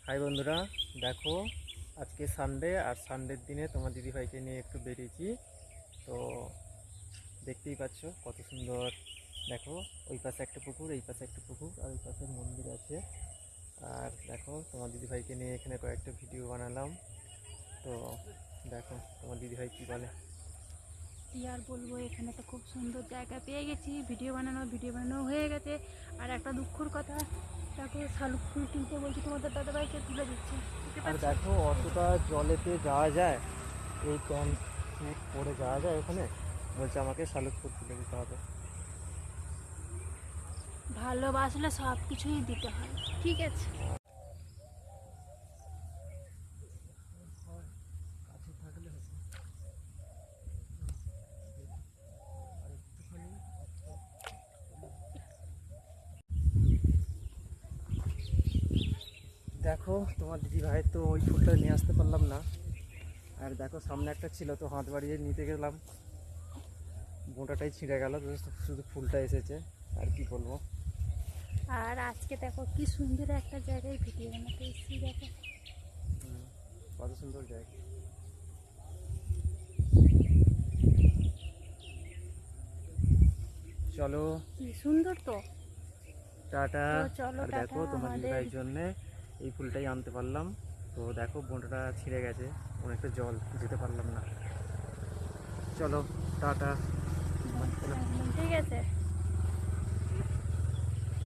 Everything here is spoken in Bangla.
হাই বন্ধুরা, দেখো আজকে সানডে আর সানডের দিনে তোমার দিদিভাইকে নিয়ে একটু বেরিয়েছি। তো দেখতেই পাচ্ছ কত সুন্দর। দেখো ওই পাশে একটা পুকুর, এই পাশে একটা পুকুর, আর ওই পাশে মন্দির আছে। আর দেখো তোমার দিদিভাইকে নিয়ে এখানে কয়েকটা ভিডিও বানালাম। তো দেখো তোমার দিদিভাই কী বলে। কি আর বলবো, এখানে তো খুব সুন্দর জায়গা পেয়ে গেছি। ভিডিও বানানো হয়ে গেছে। আর একটা দুঃখের কথা, দেখো শালুক ফুল তুলতে বলছি, তোমাদের দাদাভাইকে তুলে দিচ্ছে। বুঝতে আর পারছো? দেখো অতটা জলেতে যাওয়া যায়, এই প্যান্ট স্যুট পরে যাওয়া যায় ওখানে? বলছে আমাকে শালুক ফুল তুলে দিতে হবে। ভালোবাসলে সব কিছুই দিতে হয়, ঠিক আছে? কাছে থাকলে হতো। আর একটুখানি দেখো তোমার দিদি ভাই তো ওই ফুলটা নিয়ে আসতে পারলাম না। আর দেখো সামনে একটা ছিল, তো হাত বাড়িয়ে নিতে গেলাম, বোঁটাটাই ছিঁড়ে গেল, তো শুধু ফুলটা এসেছে। আর কি বলবো। আর আজকে দেখো কি সুন্দর একটা জায়গায় ভিডিও বানাতে এসেছি, দেখো। কত সুন্দর জায়গা। চলো কি সুন্দর তো। টাটা। তো চলো আর টাটা দেখো তোমার দিদি আমাদের। ভাইয়ের জন্যে এই ফুলটাই আনতে পারলাম। তো দেখো বোঁটাটা ছিঁড়ে গেছে, অনেকটা জল, যেতে পারলাম না। চলো টাটা। একদম ঠিক আছে।